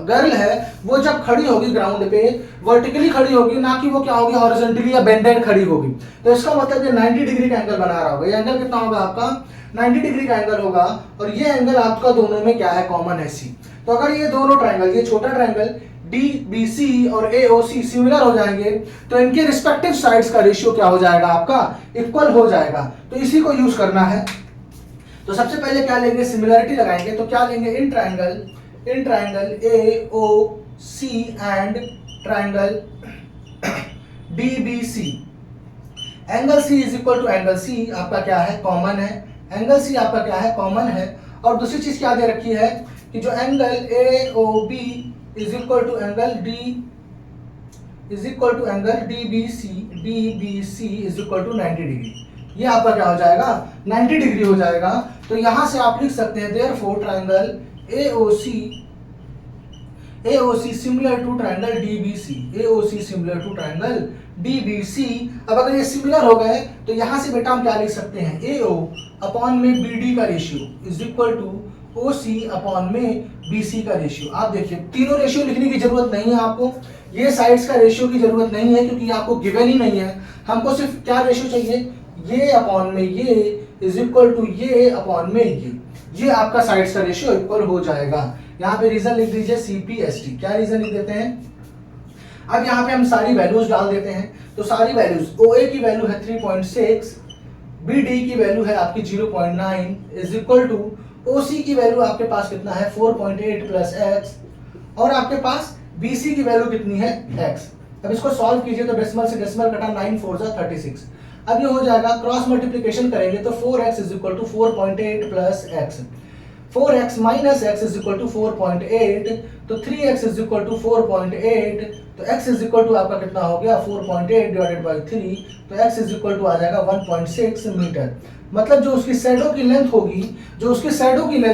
गर्ल है वो जब खड़ी होगी ग्राउंड पे, वर्टिकली खड़ी होगी, ना कि वो क्या होगी हॉरिजॉन्टली या बेंडेड खड़ी होगी। तो इसका मतलब ये 90 डिग्री का एंगल बना रहा होगा। ये एंगल कितना होगा आपका, 90 डिग्री का एंगल होगा। और ये एंगल आपका दोनों में क्या है, कॉमन है C। तो अगर ये दोनों ट्रायंगल, ये छोटा ट्रायंगल DBC और AOC सिमिलर हो जाएंगे तो इनके रिस्पेक्टिव साइड्स का रेशियो क्या हो जाएगा, आपका इक्वल हो जाएगा। तो इसी को यूज करना है। तो सबसे पहले क्या लेंगे, सिमिलरिटी लगाएंगे। तो क्या लेंगे, in triangle AOC and triangle DBC, angle C is equal to angle C आपका क्या है, कॉमन है। एंगल C आपका क्या है, कॉमन है। और दूसरी चीज क्या दे रखी है कि जो angle AOB is equal to angle D is equal to angle DBC is equal to 90 degree. ये आपका क्या हो जाएगा, 90 डिग्री हो जाएगा। तो यहां से आप लिख सकते हैं therefore triangle AOC similar to triangle DBC, AOC similar to triangle DBC। अब अगर ये सिमिलर हो गए तो यहां से बेटा हम क्या लिख सकते हैं, AO अपॉन में BD का ratio is equal to OC upon में BC का रेशियो। आप देखिए तीनों रेशियो लिखने की जरूरत नहीं है आपको, ये साइड्स का रेशियो की जरूरत नहीं है क्योंकि आपको गिवन ही नहीं है। हमको सिर्फ क्या रेशियो चाहिए, ये अपॉन में ये इज इक्वल टू ये अपॉन में ये आपका साइड्स का रेशियो इक्वल हो जाएगा। यहाँ पे रीजन लिख दीजिए CPST। क्या रीजन लिख देते हैं, अब यहाँ पे हम सारी वैल्यूज डाल देते हैं। तो सारी वैल्यूज, OA की वैल्यू है 3.6, BD की वैल्यू है आपकी 0.9 इज इक्वल टू OC की वैल्यू आपके पास कितना है 4.8 प्लस x, और आपके पास BC की वैल्यू कितनी है x। अब इसको सॉल्व कीजिए तो डेसिमल से डेसिमल कटा 9 4 जा 36। अब ये हो जाएगा, क्रॉस मल्टीप्लिकेशन करेंगे तो 4x is equal to 4.8 plus x, 4x minus x is equal to 4.8, तो 3x इज इक्वल टू 4.8, तो x इज इक्वल टू आपका कितना हो गया 4.8 डिवाइडेड बाई 3, तो x इज इक्वल टू आ जाएगा 1.6 मीटर। मतलब जो उसकी शैडो की लेंथ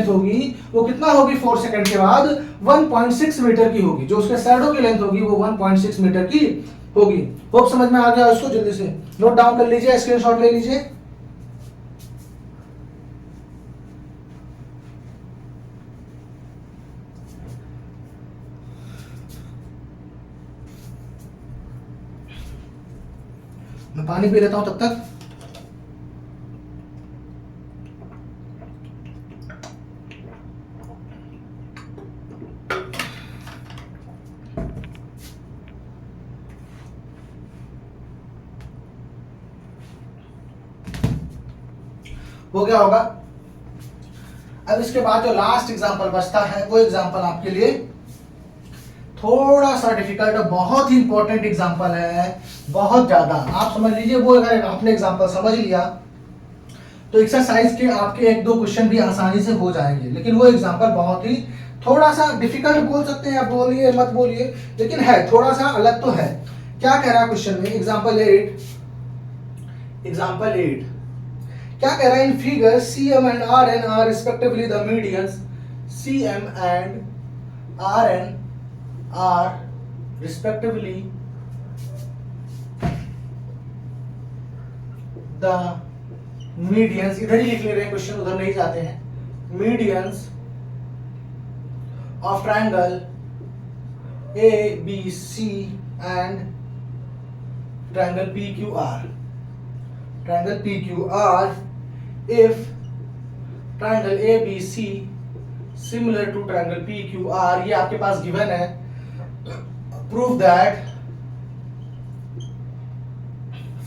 होगी, वो कितना होगी 4 सेकंड के बाद 1.6 मीटर की होगी। जो उसके शैडो की लेंथ होगी वो 1.6 मीटर की होगी। होप समझ में आ गया, उसको जल्दी से नोट डाउन कर लीजिए, स्क्रीनशॉट ले लीजिए। मैं पानी पी लेता हूं तब तक। हो गया होगा। अब इसके बाद जो लास्ट एग्जांपल बचता है वो एग्जांपल आपके लिए थोड़ा सा डिफिकल्ट है, बहुत ही इंपॉर्टेंट एग्जांपल है, बहुत ज्यादा। आप समझ लीजिए, वो अगर आपने एग्जांपल समझ लिया तो एक्सरसाइज के आपके 1-2 क्वेश्चन भी आसानी से हो जाएंगे। लेकिन वो एग्जांपल बहुत ही थोड़ा सा डिफिकल्ट बोल सकते हैं, आप बोलिए मत बोलिए, लेकिन है थोड़ा सा अलग तो है। क्या कह रहा है क्वेश्चन में, एग्जांपल 8 क्या कह रहा है, in figure CM and RN are respectively the medians, CM and RN are respectively the medians. इधर ही लिख ले रहे हैं क्वेश्चन, उधर नहीं जाते हैं। Medians of triangle ABC and triangle PQR. Triangle PQR, if triangle ABC similar to triangle PQR, ये आपके पास गिवन है. Prove that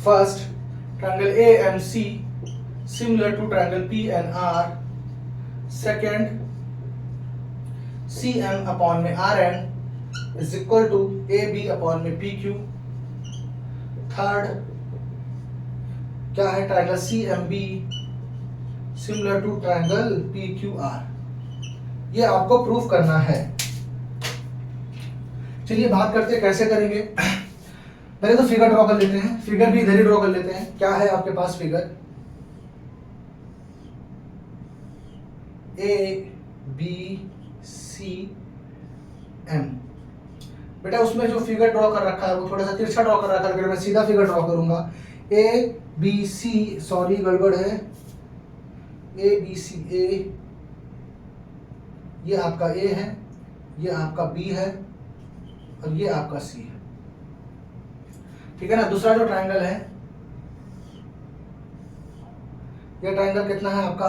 first triangle AMC similar to triangle PNR, second CM upon में RN is equal to AB upon में PQ, third क्या है triangle CMB similar to triangle PQR. ये आपको प्रूफ करना है. चलिए बात करते हैं कैसे करेंगे. पहले तो फिगर ड्रॉ कर लेते हैं. फिगर भी इधर ही ड्रॉ कर लेते हैं. क्या है आपके पास फिगर ABCM. बेटा उसमें जो फिगर ड्रॉ कर रखा है वो थोड़ा सा तिरछा ड्रॉ कर रखा है. अगर मैं सीधा फिगर ड्रॉ करूंगा ABC, सॉरी गड़बड़ है, ABC A, ये आपका A है, ये आपका B है और ये आपका C है. ठीक है ना. दूसरा जो ट्रायंगल है, ये ट्रायंगल कितना है आपका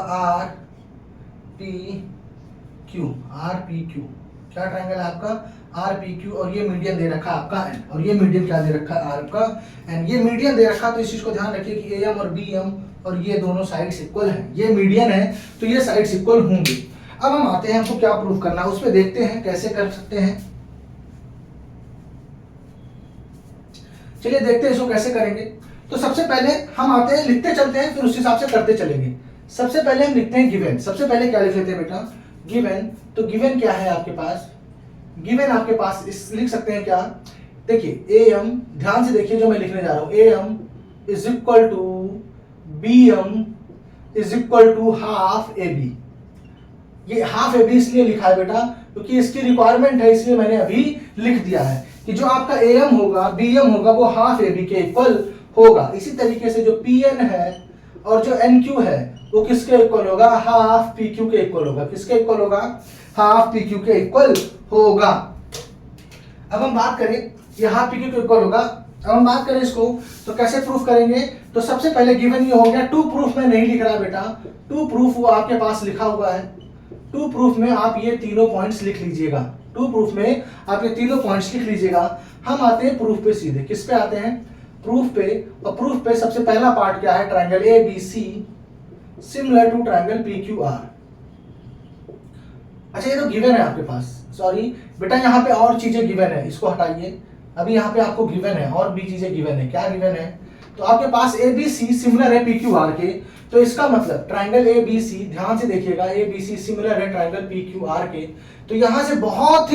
RPQ. क्या ट्रायंगल है आपका RPQ और ये मीडियन दे रखा है आपका N, और ये मीडियन क्या दे रखा है आपका N. ये मीडियन दे रखा है तो इस चीज को ध्यान रखिए कि AM और BM और ये दोनों साइड्स इक्वल हैं. ये मीडियन है तो ये साइड्स इक्वल होंगे. अब हम आते हैं, हमको क्या प्रूफ करना है उसमें देखते हैं कैसे कर सकते हैं. चलिए देखते हैं इसको कैसे करेंगे. तो सबसे पहले हम आते हैं, लिखते चलते हैं, फिर उस हिसाब से करते चलेंगे. सबसे पहले हम लिखते हैं गिवन. सबसे पहले क्या लिख लेते हैं बेटा गिवन. तो गिवन क्या है आपके पास, गिवन आपके पास इस लिख सकते हैं क्या, देखिए AM, ध्यान से देखिए जो मैं लिखने जा रहा हूं, AM is equal to BM is equal to half AB. ये हाफ AB इसलिए लिखा है बेटा क्योंकि इसकी रिक्वायरमेंट है, इसलिए मैंने अभी लिख दिया है कि जो आपका AM होगा, BM होगा, वो हाफ AB के इक्वल होगा. इसी तरीके से जो PN है और जो NQ है वो किसके इक्वल होगा, हाफ PQ के इक्वल होगा. किसके इक्वल होगा, हाफ PQ के इक्वल होगा. अब हम बात करें, ये हाफ PQ के इक्वल होगा. अब हम बात करें इसको तो कैसे प्रूफ करेंगे. तो सबसे पहले गिवन ये हो गया. टू प्रूफ में नहीं लिख रहा बेटा, टू प्रूफ वो आपके पास लिखा हुआ है. टू प्रूफ में आप ये तीनों पॉइंट्स लिख लीजिएगा. टू प्रूफ में आप ये तीनों पॉइंट्स लिख लीजिएगा. हम आते हैं प्रूफ पे सीधे. किस पे आते हैं, प्रूफ पे. और प्रूफ पे सबसे पहला पार्ट क्या है, triangle ABC similar to triangle PQR. अच्छा ये तो गिवन है आपके पास, सॉरी बेटा यहाँ पे और चीजें गिवन है, इसको हटाइए. अभी यहाँ पे आपको गिवन है और भी चीजें गिवन है. क्या गिवन है, तो आपके पास ABC सिमिलर है PQR के. तो इसका मतलब ट्रायंगल ABC, ध्यान से देखिएगा, ABC सिमिलर है ट्रायंगल PQR के. तो यहाँ से बहुत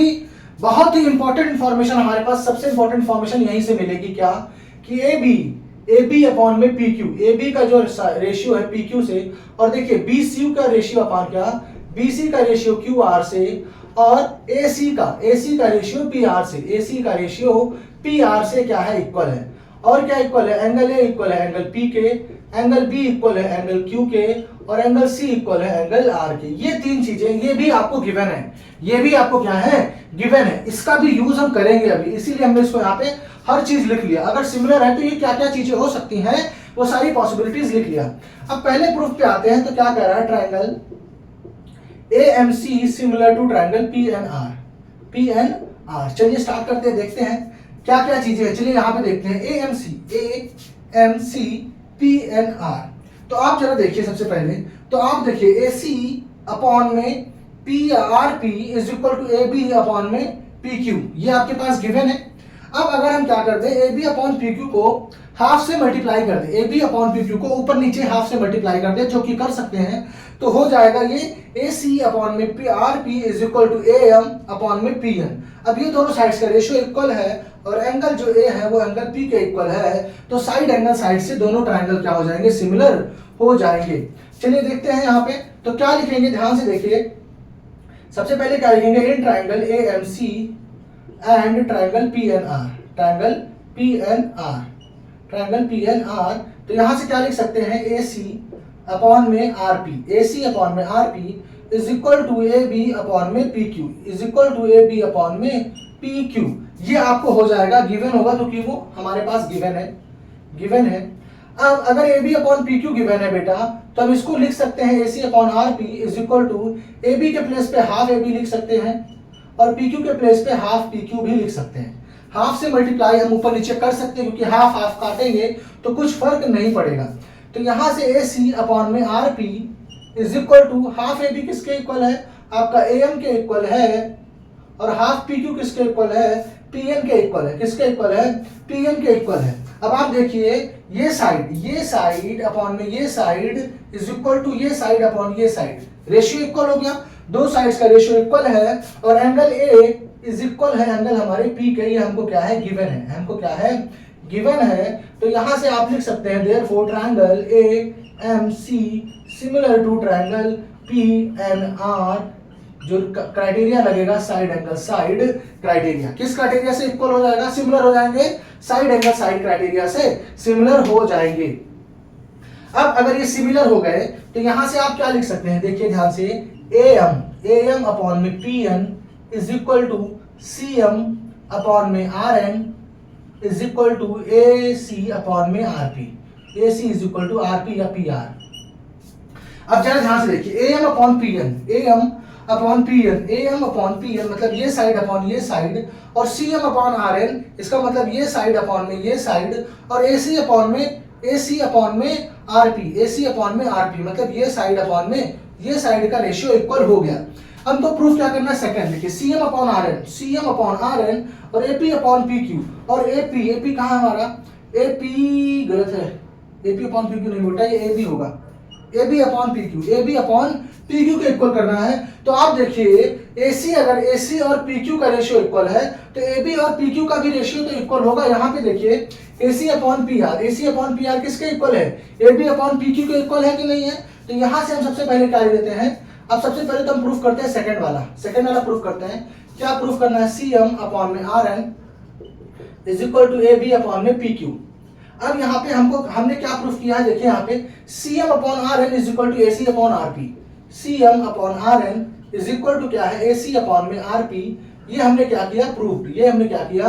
ही इंपॉर्टेंट इंफॉर्मेशन हमारे पास, सबसे इंपॉर्टेंट इंफॉर्मेशन यहीं से मिलेगी. क्या कि AB अपॉन में PQ, AB का जो रेशियो है PQ से, और देखिए BC का रेशियो अपॉन क्या, BC का रेशियो QR से, और AC का रेशियो PR से. AC का रेशियो PR से क्या है, इक्वल है. और क्या इक्वल है, एंगल A इक्वल है एंगल P के, एंगल B इक्वल है एंगल Q के, और एंगल C इक्वल है एंगल R के. ये तीन चीजें, ये भी आपको गिवन है, ये भी आपको क्या है, गिवन है. इसका भी यूज हम करेंगे अभी, इसीलिए हमने इसको यहाँ पे हर चीज लिख लिया. अगर सिमिलर है तो ये क्या क्या चीजें हो सकती हैं वो सारी पॉसिबिलिटीज लिख लिया. अब पहले प्रूफ पे आते हैं. तो क्या कह रहा है, triangle AMC similar to triangle PNR. चलिए स्टार्ट करते हैं, देखते हैं क्या क्या चीजें हैं. चलिए यहाँ पे देखते हैं AMC PNR. तो आप जरा देखिए सबसे पहले. तो आप देखिए AC अपॉन में PRP is equal to AB upon में PQ. ये आपके पास गिवन है. अब अगर हम क्या करते हैं, AB अपॉन PQ को हाफ से मल्टीप्लाई कर दे, AB अपॉन PQ को ऊपर नीचे हाफ से मल्टीप्लाई कर दे, जो कि कर सकते हैं. तो हो जाएगा ये AC अपॉन में RP is equal to AM upon में PN. अब ये दोनों साइड्स का रेशियो इक्वल है और एंगल जो A है वो एंगल P के इक्वल है. तो साइड एंगल साइड से दोनों ट्रायंगल क्या हो जाएंगे, सिमिलर हो जाएंगे. चलिए देखते हैं यहाँ पे. तो क्या लिखेंगे, ध्यान से देखिए. सबसे पहले क्या लिखेंगे, in triangle AMC and triangle PNR. Triangle PNR. तो यहां से क्या लिख सकते हैं, AC अपॉन में RP is equal to A B upon में P Q, is equal to A B upon में पी क्यू। ये आपको हो जाएगा, गिवन होगा क्योंकि वो हमारे पास गिवन है, गिवन है। अब अगर A B upon P Q given है बेटा, तो हम इसको लिख सकते हैं A C upon R P is equal to A B के प्लेस पे हाफ ए बी लिख सकते हैं और पी क्यू के प्लेस पे हाफ पी क्यू भी लिख सकते हैं। हाफ से मल्टीप्लाई हम ऊपर नीचे कर सकते हैं क्योंकि हाफ हाफ काटेंगे तो कुछ फर्क नहीं पड़ेगा। तो यहाँ से ए सी अपॉन में R P is equal to half A B किसके इक्वल है, आपका ए एम के इक्वल है, और हाफ पी क्यू किसके इक्वल है, पी एन के इक्वल है। किसके इक्वल है, पी एन के इक्वल है। अब आप देखिए ये साइड अपॉन में ये साइड इज इक्वल टू ये साइड अपॉन ये साइड, रेशियो इक्वल हो गया, दो साइड्स का रेशियो इक्वल है, और एंगल ए इज इक्वल है एंगल हमारे पी के, ये हमको क्या है, गिवन है, हमको क्या है, गिवन है। तो यहां से आप लिख सकते हैं therefore triangle A M C similar to triangle P N R, जो क्राइटेरिया लगेगा साइड एंगल साइड क्राइटेरिया, किस क्राइटेरिया से इक्वल हो जाएगा, सिमिलर हो जाएंगे, साइड एंगल साइड क्राइटेरिया से सिमिलर हो जाएंगे। अब अगर ये सिमिलर हो गए तो यहां से आप क्या लिख सकते हैं, देखिए ध्यान से, ए एम अपॉन में P N is equal to C M upon में R N is equal to A C upon में R P, A C is equal to R P या पी आर। अब जरा ध्यान से देखिए, A M upon P N, A M upon P N, A M upon P N मतलब ये side upon ये साइड, और C M upon R N इसका मतलब ये साइड अपॉन में ये साइड, और ए सी अपॉन में R P, A C upon में आर पी मतलब ये साइड अपॉन में ये साइड का रेशियो इक्वल हो गया। अब तो प्रूफ क्या करना है, सेकंड देखिए, C M upon R N, C M upon R N और A P upon P Q, और ए पी कहाँ है हमारा, ए पी गलत है, A P upon P Q नहीं बेटा, ये ए बी होगा, A B upon P Q, A B upon P Q के इक्वल करना है। तो आप देखिए ए सी, अगर ए सी और पी क्यू का रेशियो इक्वल है तो ए बी और पी क्यू का भी रेशियो तो इक्वल होगा। यहाँ पे देखिए A C upon P R, A C upon P R किसके इक्वल है, A B upon P Q के इक्वल है कि नहीं है। तो यहाँ से हम सबसे पहले क्या लेते हैं, अब सबसे पहले तो हम प्रूफ करते हैं सेकंड वाला प्रूफ करते हैं। क्या प्रूफ करना है, सी एम अपॉन में R N is equal to A B upon में पी क्यू। अब यहाँ पे हमने क्या प्रूफ किया है, देखिए यहाँ पे C M upon R N is equal to A C upon R P, C M upon R N is equal to क्या है, ए सी अपॉन में आर पी। ये हमने क्या किया, प्रूफ, ये हमने क्या किया,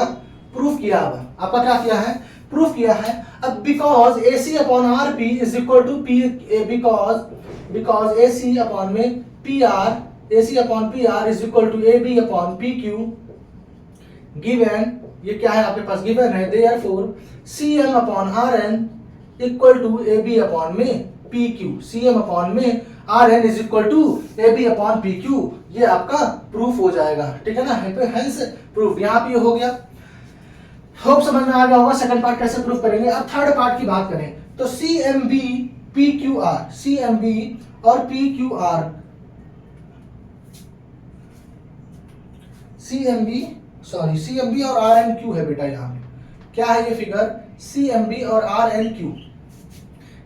प्रूफ किया। अब आपका क्या किया है, प्रूफ किया है। अब because A C upon R P is equal to P, because A C upon में P R, A C upon P R is equal to A B upon P Q, given, ये क्या है आपके पास, given है, therefore C M upon R N equal to A B upon में P Q, C M upon में R N is equal to A B upon P Q. ये आपका प्रूफ हो जाएगा, ठीक है ना, हेंस प्रूफ। यहाँ पे हो गया, होप समझ में आ गया होगा। सेकंड पार्ट कैसे प्रूफ करेंगे। अब थर्ड पार्ट की बात करें तो C M B P Q R, C M B और P Q R, C M B और आर एन क्यू है बेटा। यहाँ पे क्या है ये फिगर, सी एम बी और आर एन क्यू,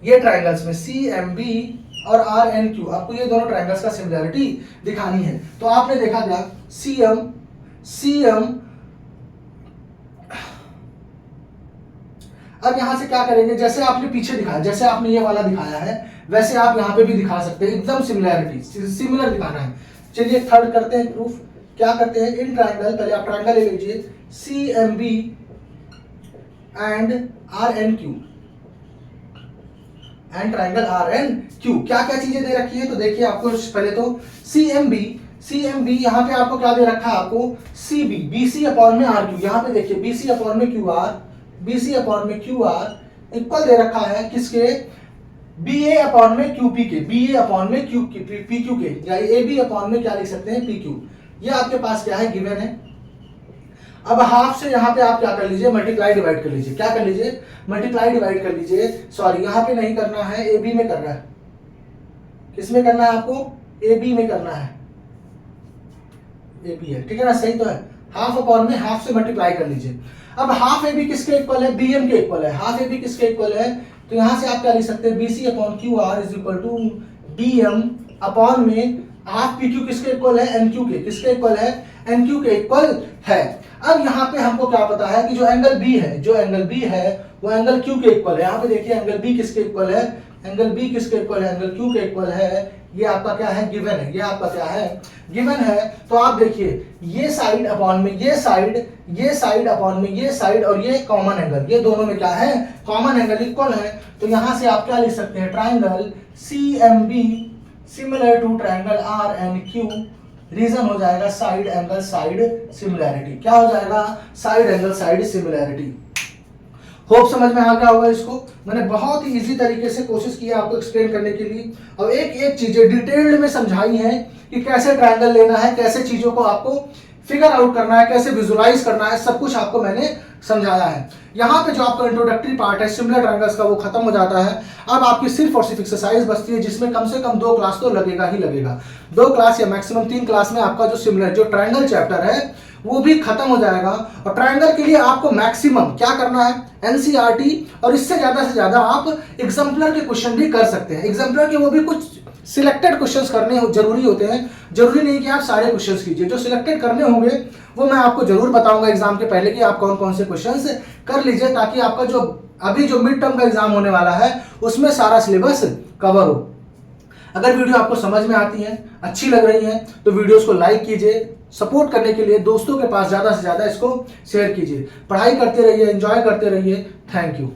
ये ट्राइंगल्स में सी एम बी और आर एन क्यू, आपको ये दोनों ट्राइंगल्स का सिमिलरिटी दिखानी है। तो आपने देखा क्या, सी एम, अब यहां से क्या करेंगे, जैसे आपने पीछे दिखाया, जैसे आपने ये वाला दिखाया है वैसे आप यहां पे भी दिखा सकते हैं, एकदम सिमिलर दिखाना है। चलिए थर्ड करते हैं प्रूफ। क्या करते हैं, इन ट्राइंगल, पहले आप ट्राइंगल ले लीजिए, C M B and R N Q, and triangle R N Q. क्या क्या चीजें दे रखी है, तो देखिए आपको पहले तो सी एम बी यहाँ पे आपको क्या दे रखा है, आपको C B, B C upon में आर क्यू। यहाँ पे देखिए बी सी अपॉन में Q R, B C upon में क्यू आर इक्वल दे रखा है किसके, बी ए अपॉन में क्यू पी के, बी ए अपॉन में क्यू पी क्यू के, या ए बी अपॉन में क्या लिख सकते हैं, पी क्यू। ये आपके पास क्या है, गिवन है। अब हाफ से यहाँ पे आप क्या कर लीजिए, मल्टीप्लाई डिवाइड कर लीजिए। क्या कर लीजिए, मल्टीप्लाई डिवाइड कर लीजिए। सॉरी यहाँ पे नहीं करना है, ए बी में करना है। किसमें करना है आपको, ए बी में करना है, ए बी है, ठीक है ना, सही तो है। हाफ अपॉन में हाफ से मल्टीप्लाई कर लीजिए। अब हाफ ए बी किसके इक्वल है, बी एम के इक्वल है। हाफ ए बी किसके इक्वल है, तो यहाँ से आप क्या लिख सकते हैं, B C upon Q R is equal to B M upon में हाफ पी क्यू किसके इक्वल है, एन क्यू के, किसके इक्वल है, एन क्यू के इक्वल है। अब यहाँ पे हमको क्या पता है कि जो एंगल बी है वो एंगल क्यू के इक्वल है। यहाँ पे देखिए एंगल बी किसके इक्वल है, एंगल बी किसके इक्वल है, एंगल क्यू के इक्वल है। ये आपका क्या है, गिवन है, ये आपका क्या है, गिवन है। तो आप देखिए ये साइड अपॉन में ये साइड, ये साइड अपॉन में ये साइड और ये कॉमन एंगल, ये दोनों में क्या है, कॉमन एंगल इक्वल है। तो यहां से आप क्या लिख सकते हैं, triangle CMB similar to triangle RNQ, reason हो जाएगा साइड एंगल साइड सिमिलैरिटी। क्या हो जाएगा, side angle side similarity. Hope समझ में आ गया होगा इसको। मैंने बहुत ही इजी तरीके से कोशिश की है आपको एक्सप्लेन करने के लिए, और एक एक चीजें डिटेल्ड में समझाई हैं कि कैसे ट्रायंगल लेना है, कैसे चीजों को आपको फिगर आउट करना है, कैसे विजुलाइज करना है, सब कुछ आपको मैंने समझाया है। यहाँ पे जो आपका इंट्रोडक्टरी पार्ट है सिमिलर ट्रायंगल्स का वो खत्म हो जाता है। अब आपकी सिर्फ और सिर्फ एक्सरसाइज बचती है, जिसमें कम से कम 2 क्लास तो लगेगा ही लगेगा। 2 क्लास या मैक्सिमम 3 क्लास में आपका जो सिमिलर जो ट्रायंगल चैप्टर है वो भी खत्म हो जाएगा। और ट्रायंगल के लिए आपको मैक्सिमम क्या करना है, एनसीईआरटी, और इससे ज्यादा से ज्यादा आप एग्जाम्पलर के क्वेश्चन भी कर सकते हैं। एग्जाम्पलर के वो भी कुछ सिलेक्टेड क्वेश्चंस करने जरूरी होते हैं, जरूरी नहीं कि आप सारे क्वेश्चंस कीजिए। जो सिलेक्टेड करने होंगे वो मैं आपको जरूर बताऊंगा एग्जाम के पहले कि आप कौन कौन से क्वेश्चंस कर लीजिए, ताकि आपका जो अभी जो मिड टर्म का एग्जाम होने वाला है उसमें सारा सिलेबस कवर हो। अगर वीडियो आपको समझ में आती है, अच्छी लग रही है, तो वीडियोस को लाइक कीजिए। सपोर्ट करने के लिए दोस्तों के पास ज्यादा से ज्यादा इसको शेयर कीजिए। पढ़ाई करते रहिए, एंजॉय करते रहिए। Thank you.